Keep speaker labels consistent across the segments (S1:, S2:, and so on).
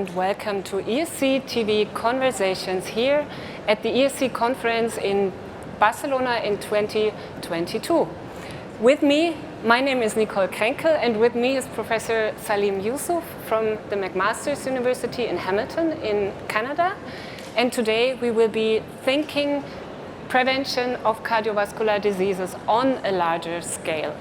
S1: and welcome to ESC TV Conversations here at the ESC conference in Barcelona in 2022. With me, my name is Nicolle Kraenkel, and with me is Professor Salim Yusuf from the McMaster's University in Hamilton in Canada. And today we will be thinking prevention of cardiovascular diseases on a larger scale.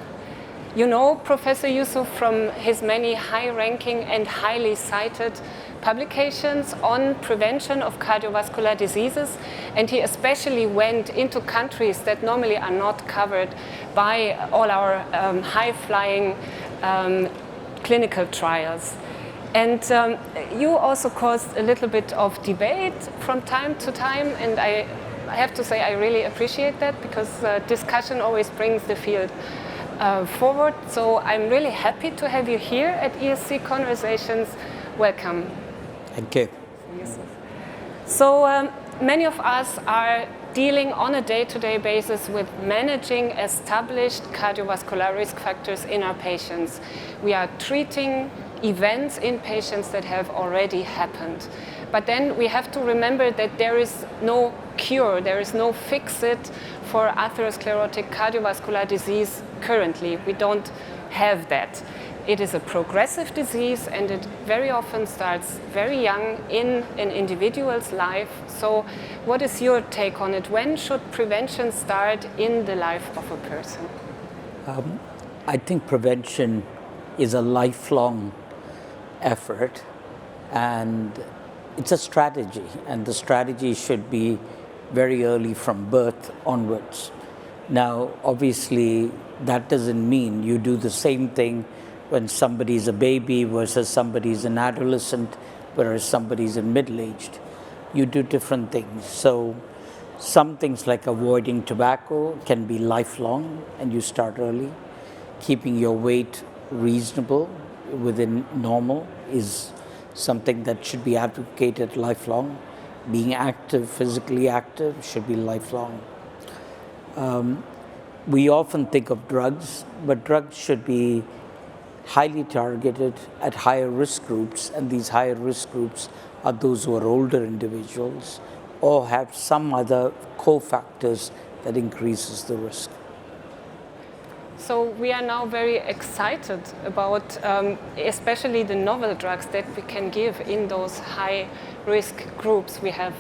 S1: You know Professor Yusuf from his many high-ranking and highly cited publications on prevention of cardiovascular diseases, and he especially went into countries that normally are not covered by all our high-flying clinical trials. And you also caused a little bit of debate from time to time, and I have to say I really appreciate that, because discussion always brings the field forward. So I'm really happy to have you here at ESC Conversations. Welcome.
S2: Thank you.
S1: So many of us are dealing on a day-to-day basis with managing established cardiovascular risk factors in our patients. We are treating events in patients that have already happened. But then we have to remember that there is no cure, there is no fix-it for atherosclerotic cardiovascular disease currently. We don't have that. It is a progressive disease, and it very often starts very young in an individual's life. So what is your take on it? When should prevention start in the life of a person?
S2: I think prevention is a lifelong effort, and it's a strategy, and the strategy should be very early from birth onwards. Now, obviously, that doesn't mean you do the same thing when somebody's a baby versus somebody's an adolescent, whereas somebody's in middle-aged. You do different things. So some things like avoiding tobacco can be lifelong, and you start early. Keeping your weight reasonable within normal is something that should be advocated lifelong. Being active, physically active, should be lifelong. We often think of drugs, but drugs should be highly targeted at higher risk groups, and these higher risk groups are those who are older individuals or have some other cofactors that increases the risk.
S1: So we are now very excited about especially the novel drugs that we can give in those high-risk groups. We have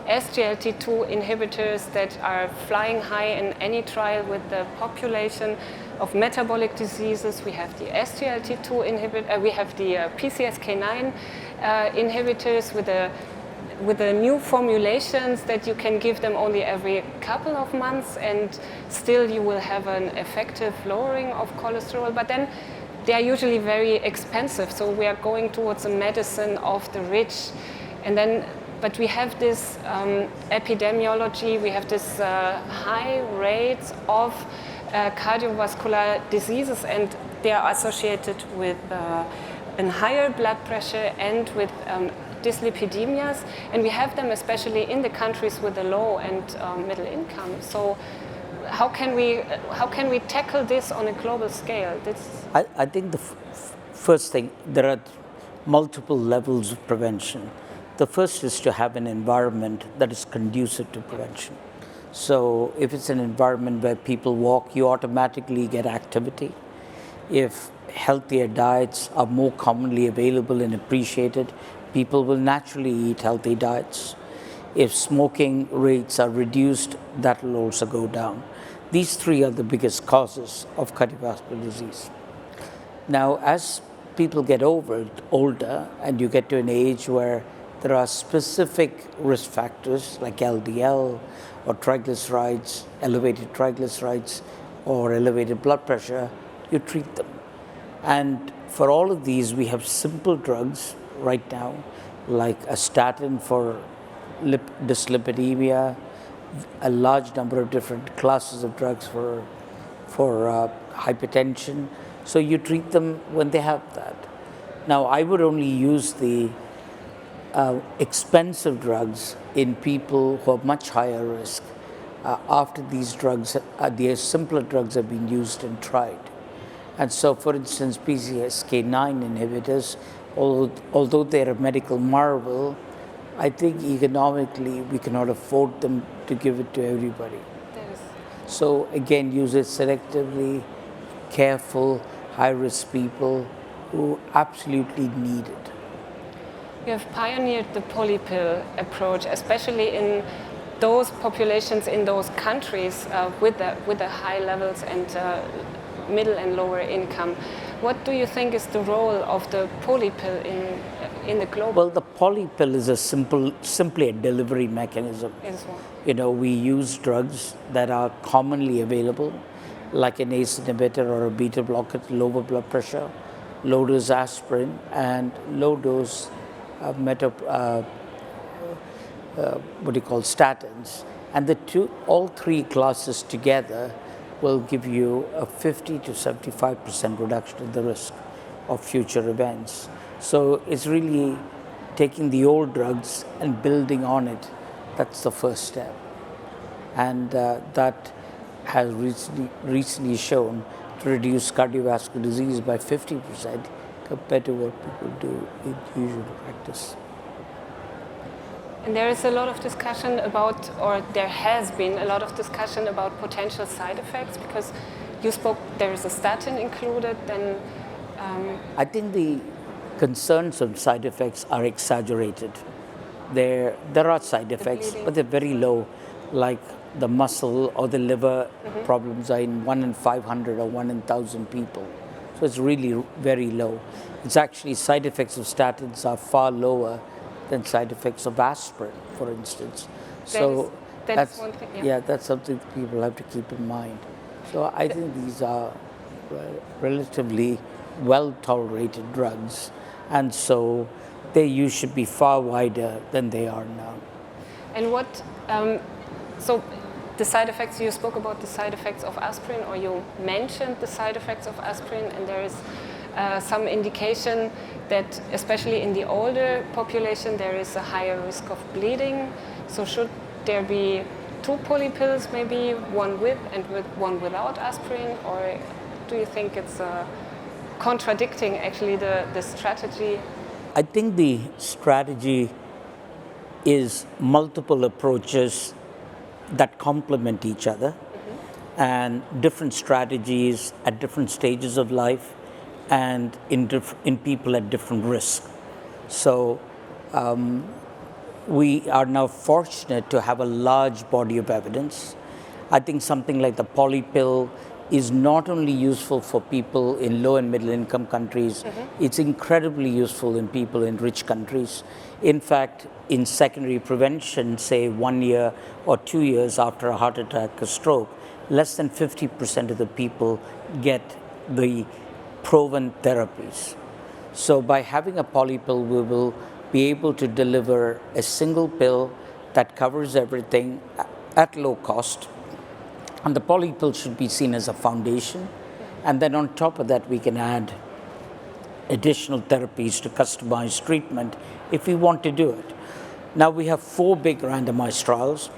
S1: SGLT2 inhibitors that are flying high in any trial with the population of metabolic diseases. We have the SGLT2 inhibitor. We have the PCSK9 inhibitors with the new formulations that you can give them only every couple of months, and still you will have an effective lowering of cholesterol. But then they are usually very expensive, so we are going towards a medicine of the rich. And then, but we have this epidemiology, we have this high rates of cardiovascular diseases, and they are associated with a higher blood pressure and with dyslipidemias, and we have them especially in the countries with a low and middle income. So how can we tackle this on a global scale?
S2: I think the first thing, there are multiple levels of prevention. The first is to have an environment that is conducive to prevention. So if it's an environment where people walk, you automatically get activity. If healthier diets are more commonly available and appreciated, people will naturally eat healthy diets. If smoking rates are reduced, that will also go down. These three are the biggest causes of cardiovascular disease. Now, as people get older, and you get to an age where there are specific risk factors like LDL or triglycerides, elevated triglycerides, or elevated blood pressure, you treat them. And for all of these, we have simple drugs right now, like a statin for dyslipidemia, a large number of different classes of drugs for hypertension. So you treat them when they have that. Now, I would only use the expensive drugs in people who have much higher risk after these drugs, the simpler drugs have been used and tried. And so, for instance, PCSK9 inhibitors although they're a medical marvel, I think economically we cannot afford them to give it to everybody.
S1: Yes.
S2: So again, use it selectively, careful, high-risk people who absolutely need it.
S1: You have pioneered the polypill approach, especially in those populations in those countries with the high levels and middle and lower income. What do you think is the role of the polypill in the global?
S2: Well, the polypill is simply a delivery mechanism. We use drugs that are commonly available, like an ACE inhibitor or a beta blocker to lower blood pressure, low dose aspirin, and low dose statins. And all three classes together will give you a 50 to 75% reduction in the risk of future events. So it's really taking the old drugs and building on it. That's the first step. And that has recently shown to reduce cardiovascular disease by 50% compared to what people do in usual practice.
S1: And there is a lot of discussion about, or there has been a lot of discussion about potential side effects, because you spoke, there is a statin included, then...
S2: I think the concerns on side effects are exaggerated. There are side effects, but they're very low, like the muscle or the liver problems are in 1 in 500 or 1 in 1,000 people. So it's really very low. It's actually side effects of statins are far lower than side effects of aspirin, for instance. So
S1: that's one thing,
S2: yeah, that's something people have to keep in mind. So I think these are relatively well-tolerated drugs, and so their use should be far wider than they are now.
S1: And what, so the side effects, you spoke about the side effects of aspirin, or you mentioned the side effects of aspirin, and there is some indication that especially in the older population there is a higher risk of bleeding. So should there be 2 polypills, maybe one with and one without aspirin, or do you think it's contradicting actually the strategy?
S2: I think the strategy is multiple approaches that complement each other, and different strategies at different stages of life and in people at different risk. So we are now fortunate to have a large body of evidence. I think something like the polypill is not only useful for people in low and middle income countries, it's incredibly useful in people in rich countries. In fact, in secondary prevention, say 1 year or 2 years after a heart attack or stroke, less than 50% of the people get the proven therapies. So by having a polypill, we will be able to deliver a single pill that covers everything at low cost. And the polypill should be seen as a foundation. And then on top of that, we can add additional therapies to customize treatment if we want to do it. Now we have 4 big randomized trials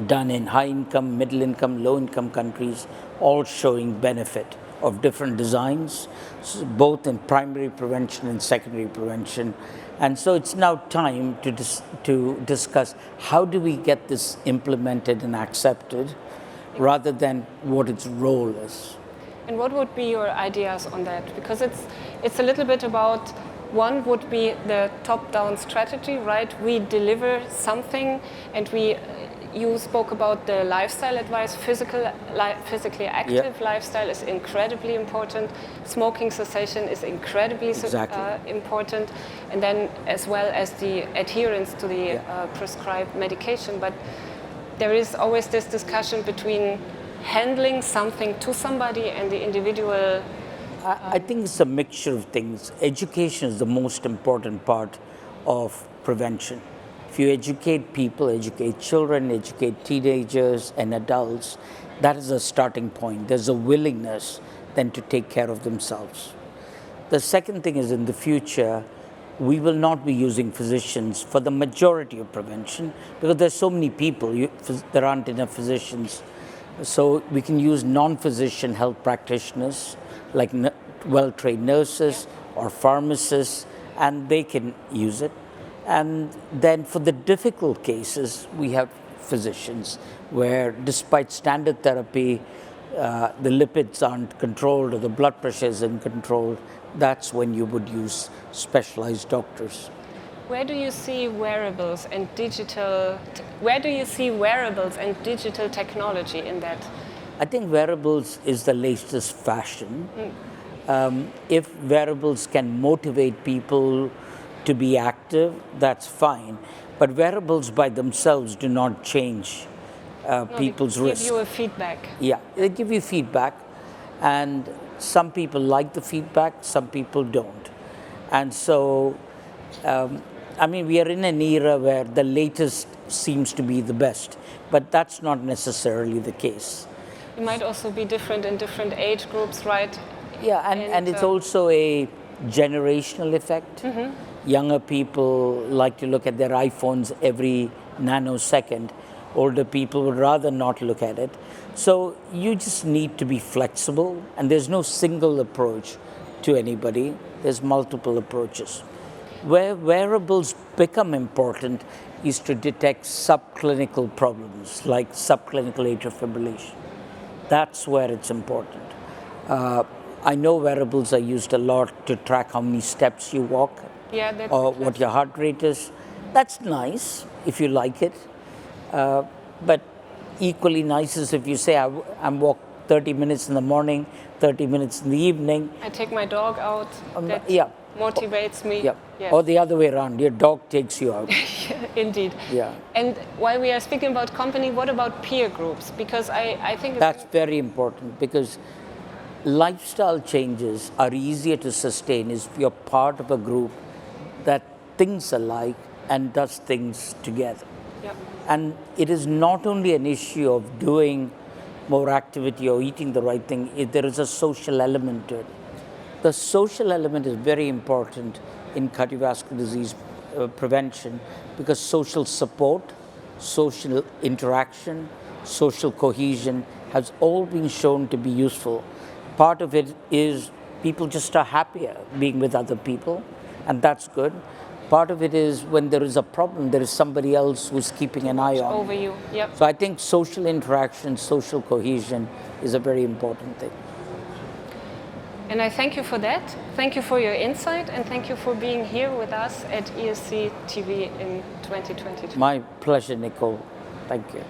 S2: done in high income, middle income, low income countries, all showing benefit of different designs, both in primary prevention and secondary prevention. And so it's now time to discuss how do we get this implemented and accepted, rather than what its role is.
S1: And what would be your ideas on that? Because it's a little bit about, one would be the top-down strategy, right? We deliver something, and you spoke about the lifestyle advice. Physically active lifestyle is incredibly important. Smoking cessation is incredibly important, and then as well as the adherence to the prescribed medication. But there is always this discussion between handling something to somebody and the individual.
S2: I think it's a mixture of things. Education is the most important part of prevention. If you educate people, educate children, educate teenagers and adults, that is a starting point. There's a willingness then to take care of themselves. The second thing is, in the future, we will not be using physicians for the majority of prevention, because there's so many people, there aren't enough physicians. So we can use non-physician health practitioners, like well-trained nurses or pharmacists, and they can use it. And then for the difficult cases, we have physicians where despite standard therapy, the lipids aren't controlled or the blood pressure isn't controlled. That's when you would use specialized doctors.
S1: Where do you see wearables and digital technology in that?
S2: I think wearables is the latest fashion. If wearables can motivate people to be active, that's fine. But wearables by themselves do not change people's risk.
S1: They give you a feedback.
S2: Yeah, they give you feedback, and some people like the feedback, some people don't. And so, I mean, we are in an era where the latest seems to be the best, but that's not necessarily the case.
S1: It might also be different in different age groups, right?
S2: Yeah, and it's also a generational effect. Younger people like to look at their iPhones every nanosecond. Older people would rather not look at it. So you just need to be flexible, and there's no single approach to anybody. There's multiple approaches. Where wearables become important is to detect subclinical problems like subclinical atrial fibrillation. That's where it's important. I know wearables are used a lot to track how many steps you walk, or what your heart rate is. That's nice if you like it, but equally nice is if you say, I'm walk 30 minutes in the morning, 30 minutes in the evening.
S1: I take my dog out. That motivates me.
S2: Yeah.
S1: Yes.
S2: Or the other way around, your dog takes you out.
S1: Indeed.
S2: Yeah.
S1: And while we are speaking about company, what about peer groups? Because I think
S2: that's very important, because lifestyle changes are easier to sustain if you're part of a group that thinks alike and does things together.
S1: Yep.
S2: And it is not only an issue of doing more activity or eating the right thing, there is a social element to it. The social element is very important in cardiovascular disease prevention, because social support, social interaction, social cohesion has all been shown to be useful. Part of it is people just are happier being with other people, and that's good. Part of it is when there is a problem, there is somebody else who's keeping an eye on
S1: over you. Yep.
S2: So I think social interaction, social cohesion is a very important thing.
S1: And I thank you for that. Thank you for your insight, and thank you for being here with us at ESC TV in 2022.
S2: My pleasure, Nicolle. Thank you.